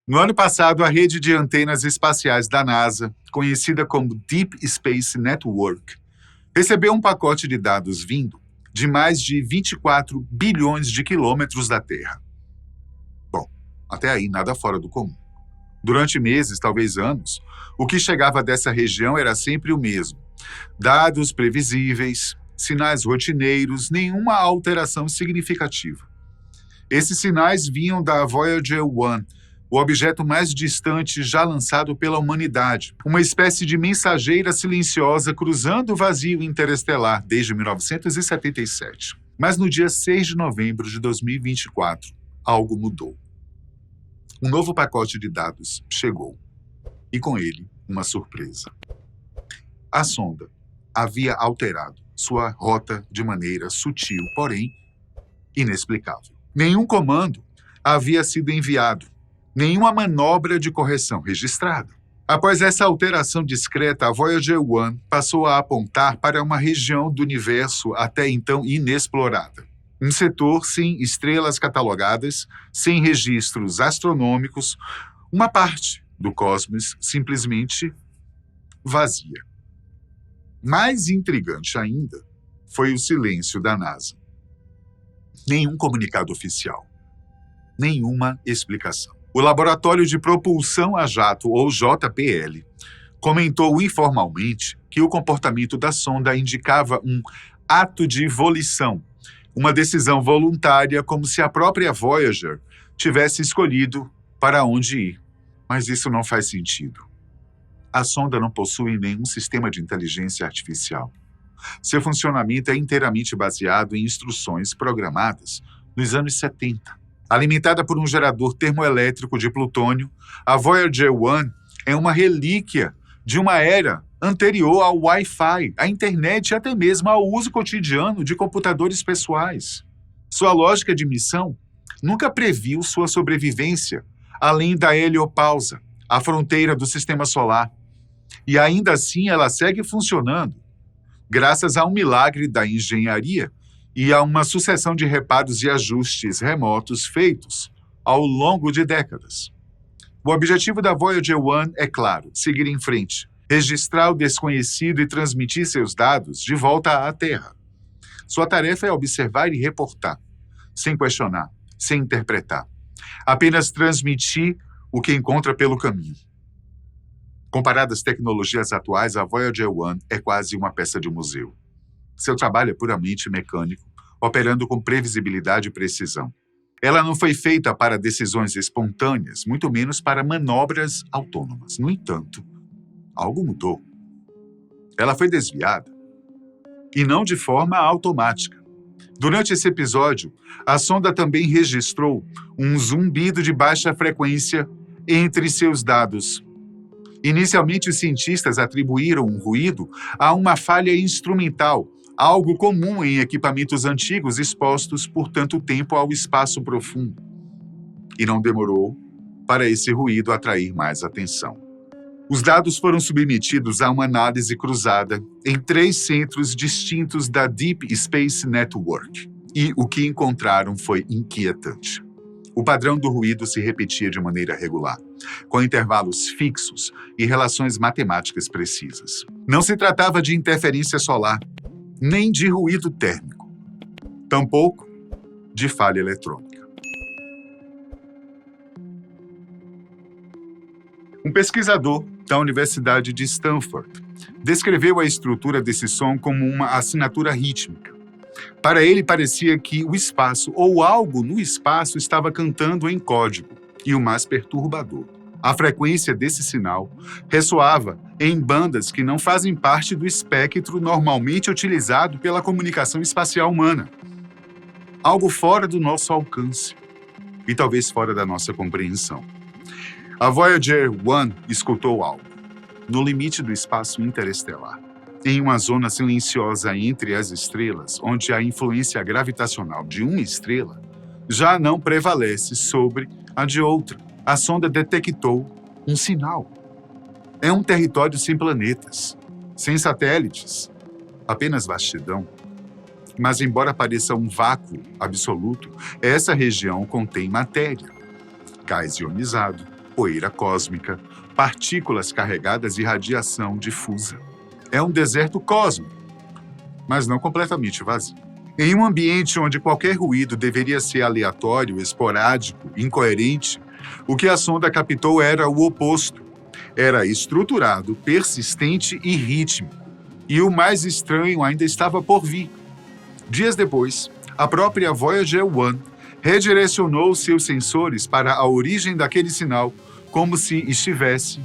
No ano passado, a rede de antenas espaciais da NASA, conhecida como Deep Space Network, recebeu um pacote de dados vindo de mais de 24 bilhões de quilômetros da Terra. Bom, até aí nada fora do comum. Durante meses, talvez anos, o que chegava dessa região era sempre o mesmo. Dados previsíveis, sinais rotineiros, nenhuma alteração significativa. Esses sinais vinham da Voyager 1, o objeto mais distante já lançado pela humanidade, uma espécie de mensageira silenciosa cruzando o vazio interestelar desde 1977. Mas no dia 6 de novembro de 2024, algo mudou. Um novo pacote de dados chegou, e com ele, uma surpresa. A sonda havia alterado sua rota de maneira sutil, porém inexplicável. Nenhum comando havia sido enviado, nenhuma manobra de correção registrada. Após essa alteração discreta, a Voyager 1 passou a apontar para uma região do universo até então inexplorada. Um setor sem estrelas catalogadas, sem registros astronômicos, uma parte do cosmos simplesmente vazia. Mais intrigante ainda foi o silêncio da NASA. Nenhum comunicado oficial, nenhuma explicação. O Laboratório de Propulsão a Jato, ou JPL, comentou informalmente que o comportamento da sonda indicava um ato de volição, uma decisão voluntária, como se a própria Voyager tivesse escolhido para onde ir. Mas isso não faz sentido. A sonda não possui nenhum sistema de inteligência artificial. Seu funcionamento é inteiramente baseado em instruções programadas nos anos 70. Alimentada por um gerador termoelétrico de plutônio, a Voyager 1 é uma relíquia de uma era anterior ao Wi-Fi, à internet e até mesmo ao uso cotidiano de computadores pessoais. Sua lógica de missão nunca previu sua sobrevivência além da heliopausa, a fronteira do sistema solar. E ainda assim ela segue funcionando, graças a um milagre da engenharia e a uma sucessão de reparos e ajustes remotos feitos ao longo de décadas. O objetivo da Voyager 1 é claro, seguir em frente, registrar o desconhecido e transmitir seus dados de volta à Terra. Sua tarefa é observar e reportar, sem questionar, sem interpretar. Apenas transmitir o que encontra pelo caminho. Comparado às tecnologias atuais, a Voyager 1 é quase uma peça de museu. Seu trabalho é puramente mecânico, operando com previsibilidade e precisão. Ela não foi feita para decisões espontâneas, muito menos para manobras autônomas. No entanto, algo mudou. Ela foi desviada, e não de forma automática. Durante esse episódio, a sonda também registrou um zumbido de baixa frequência entre seus dados. Inicialmente, os cientistas atribuíram o ruído a uma falha instrumental, algo comum em equipamentos antigos expostos por tanto tempo ao espaço profundo. E não demorou para esse ruído atrair mais atenção. Os dados foram submetidos a uma análise cruzada em 3 centros distintos da Deep Space Network. E o que encontraram foi inquietante. O padrão do ruído se repetia de maneira regular, com intervalos fixos e relações matemáticas precisas. Não se tratava de interferência solar, nem de ruído térmico, tampouco de falha eletrônica. Um pesquisador da Universidade de Stanford descreveu a estrutura desse som como uma assinatura rítmica. Para ele, parecia que o espaço ou algo no espaço estava cantando em código. E o mais perturbador, a frequência desse sinal ressoava em bandas que não fazem parte do espectro normalmente utilizado pela comunicação espacial humana. Algo fora do nosso alcance e talvez fora da nossa compreensão. A Voyager 1 escutou algo, no limite do espaço interestelar. Em uma zona silenciosa entre as estrelas, onde a influência gravitacional de uma estrela já não prevalece sobre a de outra. A sonda detectou um sinal. É um território sem planetas, sem satélites, apenas vastidão. Mas, embora pareça um vácuo absoluto, essa região contém matéria, gás ionizado, poeira cósmica, partículas carregadas e radiação difusa. É um deserto cósmico, mas não completamente vazio. Em um ambiente onde qualquer ruído deveria ser aleatório, esporádico, incoerente, o que a sonda captou era o oposto. Era estruturado, persistente e rítmico. E o mais estranho ainda estava por vir. Dias depois, a própria Voyager 1 redirecionou seus sensores para a origem daquele sinal, como se estivesse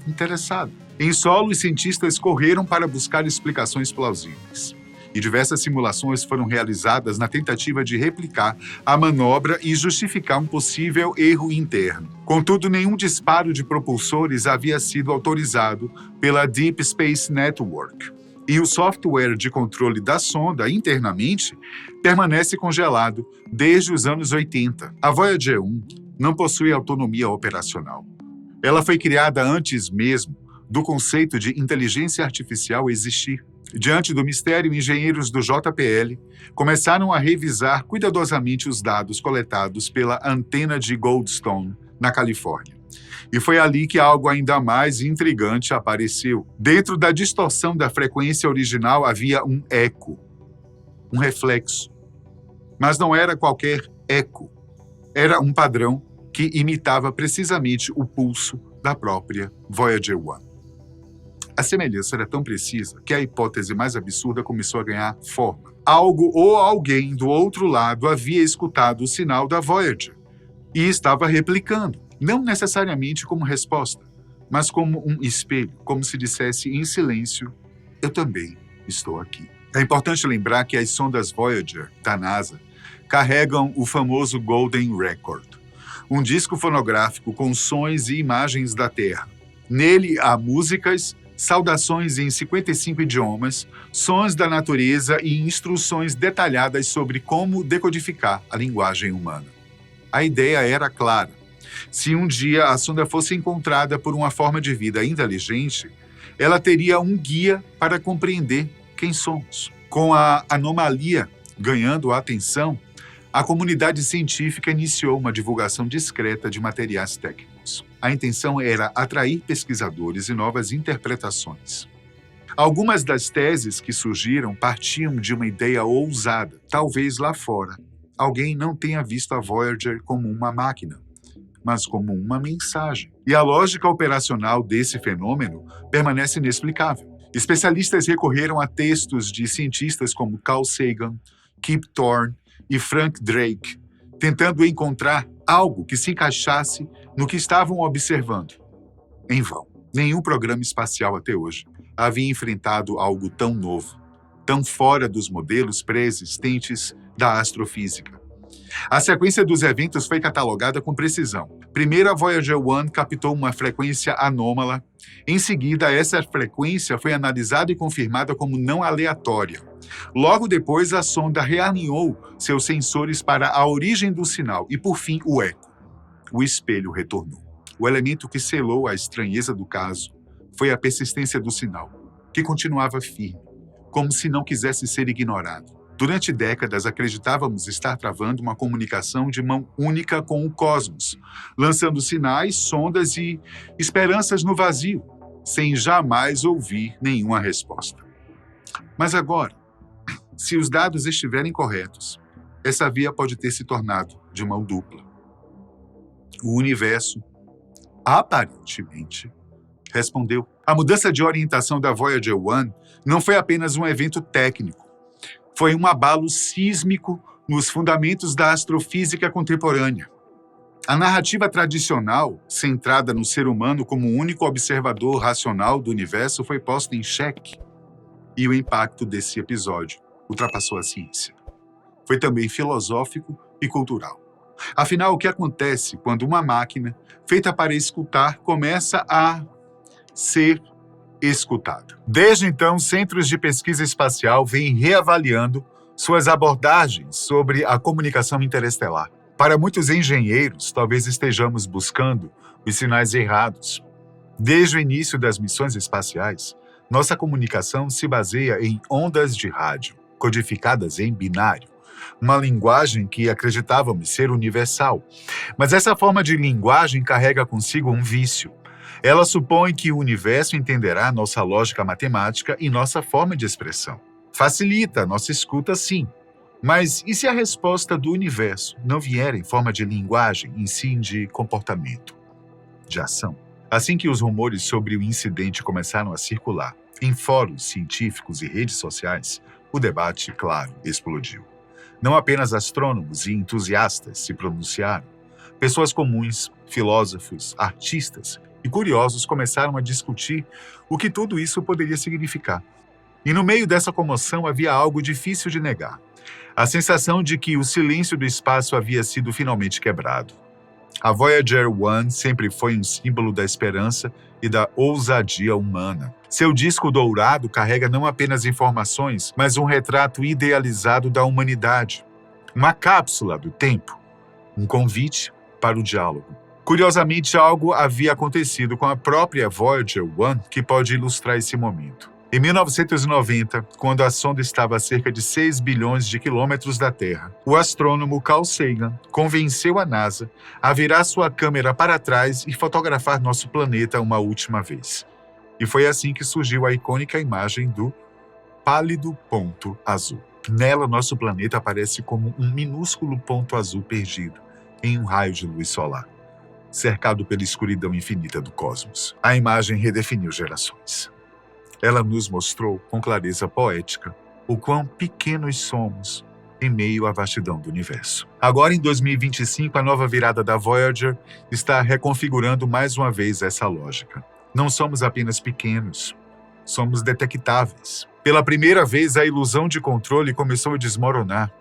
interessado. Em solo, os cientistas correram para buscar explicações plausíveis. E diversas simulações foram realizadas na tentativa de replicar a manobra e justificar um possível erro interno. Contudo, nenhum disparo de propulsores havia sido autorizado pela Deep Space Network. E o software de controle da sonda, internamente, permanece congelado desde os anos 80. A Voyager 1 não possui autonomia operacional. Ela foi criada antes mesmo do conceito de inteligência artificial existir. Diante do mistério, engenheiros do JPL começaram a revisar cuidadosamente os dados coletados pela antena de Goldstone, na Califórnia. E foi ali que algo ainda mais intrigante apareceu. Dentro da distorção da frequência original havia um eco, um reflexo. Mas não era qualquer eco. Era um padrão que imitava precisamente o pulso da própria Voyager 1. A semelhança era tão precisa que a hipótese mais absurda começou a ganhar forma. Algo ou alguém do outro lado havia escutado o sinal da Voyager e estava replicando, não necessariamente como resposta, mas como um espelho, como se dissesse em silêncio: eu também estou aqui. É importante lembrar que as sondas Voyager, da NASA, carregam o famoso Golden Record, um disco fonográfico com sons e imagens da Terra. Nele há músicas, saudações em 55 idiomas, sons da natureza e instruções detalhadas sobre como decodificar a linguagem humana. A ideia era clara. Se um dia a sonda fosse encontrada por uma forma de vida inteligente, ela teria um guia para compreender quem somos. Com a anomalia ganhando a atenção, a comunidade científica iniciou uma divulgação discreta de materiais técnicos. A intenção era atrair pesquisadores e novas interpretações. Algumas das teses que surgiram partiam de uma ideia ousada. Talvez lá fora alguém não tenha visto a Voyager como uma máquina, mas como uma mensagem. E a lógica operacional desse fenômeno permanece inexplicável. Especialistas recorreram a textos de cientistas como Carl Sagan, Kip Thorne e Frank Drake, tentando encontrar algo que se encaixasse no que estavam observando. Em vão. Nenhum programa espacial até hoje havia enfrentado algo tão novo, tão fora dos modelos pré-existentes da astrofísica. A sequência dos eventos foi catalogada com precisão. Primeiro, a Voyager 1 captou uma frequência anômala. Em seguida, essa frequência foi analisada e confirmada como não aleatória. Logo depois, a sonda realinhou seus sensores para a origem do sinal e, por fim, o eco. O espelho retornou. O elemento que selou a estranheza do caso foi a persistência do sinal, que continuava firme, como se não quisesse ser ignorado. Durante décadas, acreditávamos estar travando uma comunicação de mão única com o cosmos, lançando sinais, sondas e esperanças no vazio, sem jamais ouvir nenhuma resposta. Mas agora, se os dados estiverem corretos, essa via pode ter se tornado de mão dupla. O universo, aparentemente, respondeu. A mudança de orientação da Voyager 1 não foi apenas um evento técnico. Foi um abalo sísmico nos fundamentos da astrofísica contemporânea. A narrativa tradicional, centrada no ser humano como o único observador racional do universo, foi posta em xeque. E o impacto desse episódio ultrapassou a ciência. Foi também filosófico e cultural. Afinal, o que acontece quando uma máquina, feita para escutar, começa a ser escutada? Desde então, centros de pesquisa espacial vêm reavaliando suas abordagens sobre a comunicação interestelar. Para muitos engenheiros, talvez estejamos buscando os sinais errados. Desde o início das missões espaciais, nossa comunicação se baseia em ondas de rádio, codificadas em binário, uma linguagem que acreditávamos ser universal. Mas essa forma de linguagem carrega consigo um vício. Ela supõe que o universo entenderá nossa lógica matemática e nossa forma de expressão. Facilita a nossa escuta, sim. Mas e se a resposta do universo não vier em forma de linguagem, em sim de comportamento, de ação? Assim que os rumores sobre o incidente começaram a circular em fóruns científicos e redes sociais, o debate, claro, explodiu. Não apenas astrônomos e entusiastas se pronunciaram. Pessoas comuns, filósofos, artistas e curiosos começaram a discutir o que tudo isso poderia significar. E no meio dessa comoção havia algo difícil de negar. A sensação de que o silêncio do espaço havia sido finalmente quebrado. A Voyager 1 sempre foi um símbolo da esperança e da ousadia humana. Seu disco dourado carrega não apenas informações, mas um retrato idealizado da humanidade. Uma cápsula do tempo. Um convite para o diálogo. Curiosamente, algo havia acontecido com a própria Voyager 1 que pode ilustrar esse momento. Em 1990, quando a sonda estava a cerca de 6 bilhões de quilômetros da Terra, o astrônomo Carl Sagan convenceu a NASA a virar sua câmera para trás e fotografar nosso planeta uma última vez. E foi assim que surgiu a icônica imagem do pálido ponto azul. Nela, nosso planeta aparece como um minúsculo ponto azul perdido em um raio de luz solar, cercado pela escuridão infinita do cosmos. A imagem redefiniu gerações. Ela nos mostrou, com clareza poética, o quão pequenos somos em meio à vastidão do universo. Agora, em 2025, a nova virada da Voyager está reconfigurando mais uma vez essa lógica. Não somos apenas pequenos, somos detectáveis. Pela primeira vez, a ilusão de controle começou a desmoronar.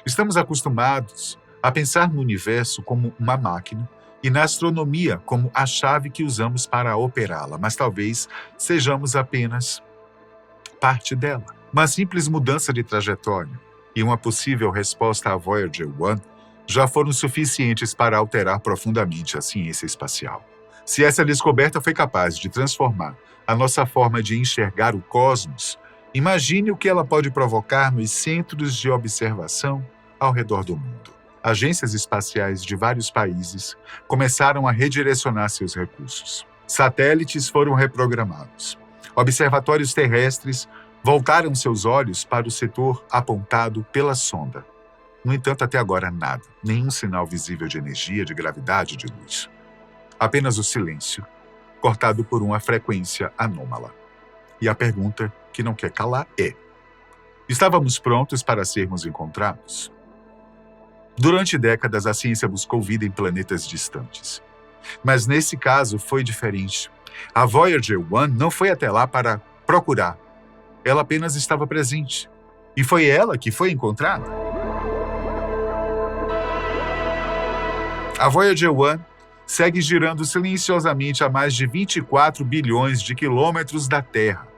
Estamos acostumados a pensar no universo como uma máquina e na astronomia como a chave que usamos para operá-la, mas talvez sejamos apenas parte dela. Uma simples mudança de trajetória e uma possível resposta à Voyager 1 já foram suficientes para alterar profundamente a ciência espacial. Se essa descoberta foi capaz de transformar a nossa forma de enxergar o cosmos, imagine o que ela pode provocar nos centros de observação ao redor do mundo. Agências espaciais de vários países começaram a redirecionar seus recursos. Satélites foram reprogramados. Observatórios terrestres voltaram seus olhos para o setor apontado pela sonda. No entanto, até agora nada, nenhum sinal visível de energia, de gravidade, de luz. Apenas o silêncio, cortado por uma frequência anômala. E a pergunta que não quer calar é: estávamos prontos para sermos encontrados? Durante décadas, a ciência buscou vida em planetas distantes. Mas nesse caso foi diferente. A Voyager 1 não foi até lá para procurar. Ela apenas estava presente. E foi ela que foi encontrada. A Voyager 1 segue girando silenciosamente a mais de 24 bilhões de quilômetros da Terra.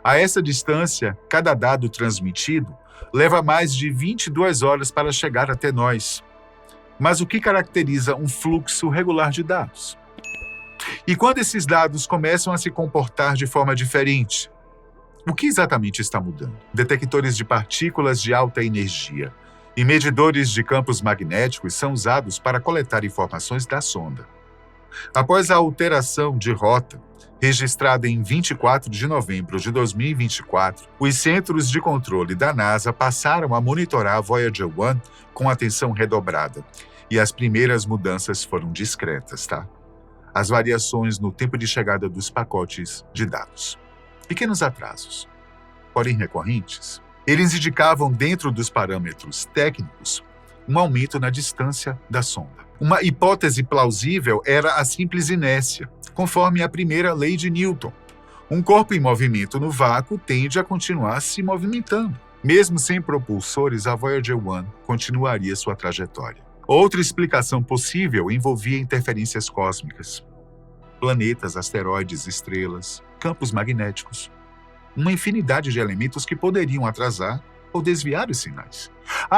A essa distância, cada dado transmitido leva mais de 22 horas para chegar até nós. Mas o que caracteriza um fluxo regular de dados? E quando esses dados começam a se comportar de forma diferente? O que exatamente está mudando? Detectores de partículas de alta energia e medidores de campos magnéticos são usados para coletar informações da sonda. Após a alteração de rota, registrada em 24 de novembro de 2024, os centros de controle da NASA passaram a monitorar a Voyager 1 com atenção redobrada. E as primeiras mudanças foram discretas, tá? As variações no tempo de chegada dos pacotes de dados. Pequenos atrasos, porém recorrentes. Eles indicavam, dentro dos parâmetros técnicos, um aumento na distância da sonda. Uma hipótese plausível era a simples inércia, conforme a primeira lei de Newton. Um corpo em movimento no vácuo tende a continuar se movimentando. Mesmo sem propulsores, a Voyager 1 continuaria sua trajetória. Outra explicação possível envolvia interferências cósmicas. Planetas, asteroides, estrelas, campos magnéticos. Uma infinidade de elementos que poderiam atrasar ou desviar os sinais.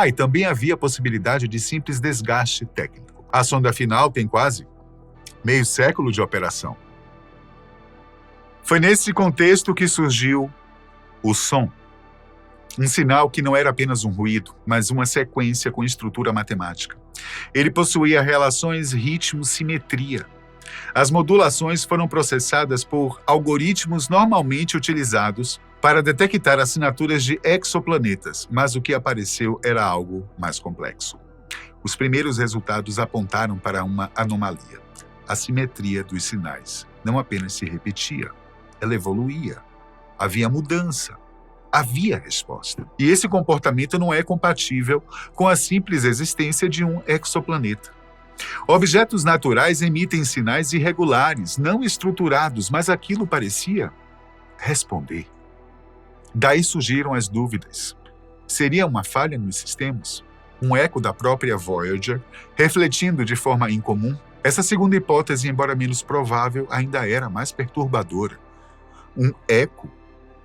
E também havia a possibilidade de simples desgaste técnico. A sonda final tem quase meio século de operação. Foi nesse contexto que surgiu o som. Um sinal que não era apenas um ruído, mas uma sequência com estrutura matemática. Ele possuía relações, ritmo, simetria. As modulações foram processadas por algoritmos normalmente utilizados para detectar assinaturas de exoplanetas, mas o que apareceu era algo mais complexo. Os primeiros resultados apontaram para uma anomalia. A simetria dos sinais não apenas se repetia, ela evoluía. Havia mudança. Havia resposta. E esse comportamento não é compatível com a simples existência de um exoplaneta. Objetos naturais emitem sinais irregulares, não estruturados, mas aquilo parecia responder. Daí surgiram as dúvidas. Seria uma falha nos sistemas? Um eco da própria Voyager, refletindo de forma incomum? Essa segunda hipótese, embora menos provável, ainda era mais perturbadora. Um eco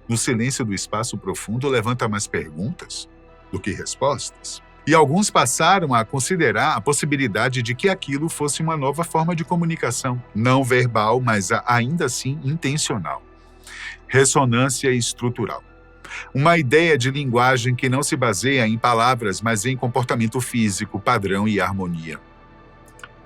no silêncio do espaço profundo levanta mais perguntas do que respostas. E alguns passaram a considerar a possibilidade de que aquilo fosse uma nova forma de comunicação, não verbal, mas ainda assim intencional. Ressonância estrutural. Uma ideia de linguagem que não se baseia em palavras, mas em comportamento físico, padrão e harmonia.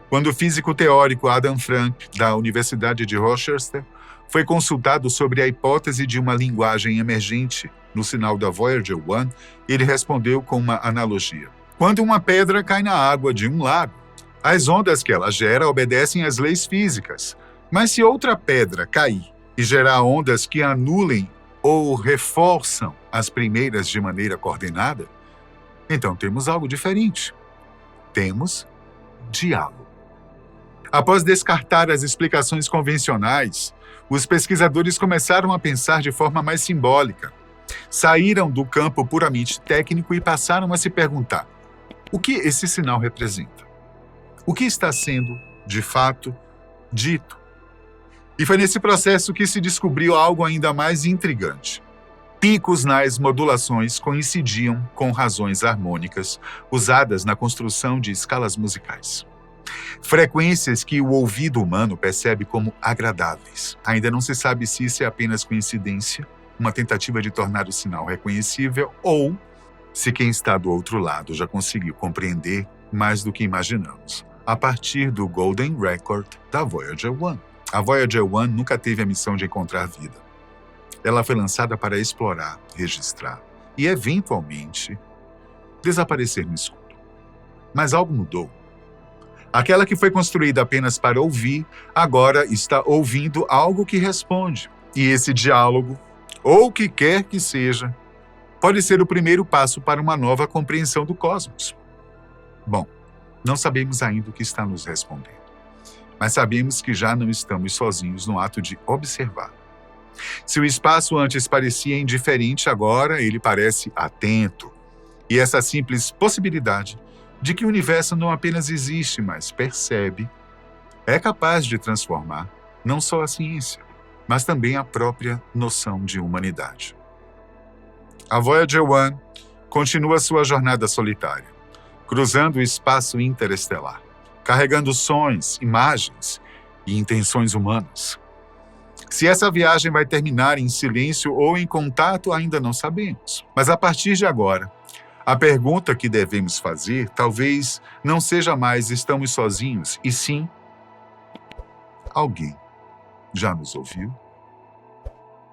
Quando o físico teórico Adam Frank, da Universidade de Rochester, foi consultado sobre a hipótese de uma linguagem emergente no sinal da Voyager 1, ele respondeu com uma analogia. Quando uma pedra cai na água de um lago, as ondas que ela gera obedecem às leis físicas. Mas se outra pedra cair e gerar ondas que anulem ou reforçam as primeiras de maneira coordenada, então temos algo diferente. Temos diálogo. Após descartar as explicações convencionais, os pesquisadores começaram a pensar de forma mais simbólica. Saíram do campo puramente técnico e passaram a se perguntar: o que esse sinal representa? O que está sendo, de fato, dito? E foi nesse processo que se descobriu algo ainda mais intrigante. Picos nas modulações coincidiam com razões harmônicas usadas na construção de escalas musicais. Frequências que o ouvido humano percebe como agradáveis. Ainda não se sabe se isso é apenas coincidência, uma tentativa de tornar o sinal reconhecível, ou se quem está do outro lado já conseguiu compreender mais do que imaginamos, a partir do Golden Record da Voyager 1. A Voyager 1 nunca teve a missão de encontrar vida. Ela foi lançada para explorar, registrar e, eventualmente, desaparecer no escuro. Mas algo mudou. Aquela que foi construída apenas para ouvir, agora está ouvindo algo que responde. E esse diálogo, ou o que quer que seja, pode ser o primeiro passo para uma nova compreensão do cosmos. Bom, não sabemos ainda o que está nos respondendo, mas sabemos que já não estamos sozinhos no ato de observar. Se o espaço antes parecia indiferente, agora ele parece atento. E essa simples possibilidade de que o universo não apenas existe, mas percebe, é capaz de transformar não só a ciência, mas também a própria noção de humanidade. A Voyager 1 continua sua jornada solitária, cruzando o espaço interestelar, carregando sons, imagens e intenções humanas. Se essa viagem vai terminar em silêncio ou em contato, ainda não sabemos. Mas a partir de agora, a pergunta que devemos fazer talvez não seja mais estamos sozinhos, e sim, alguém já nos ouviu?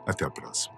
Até a próxima.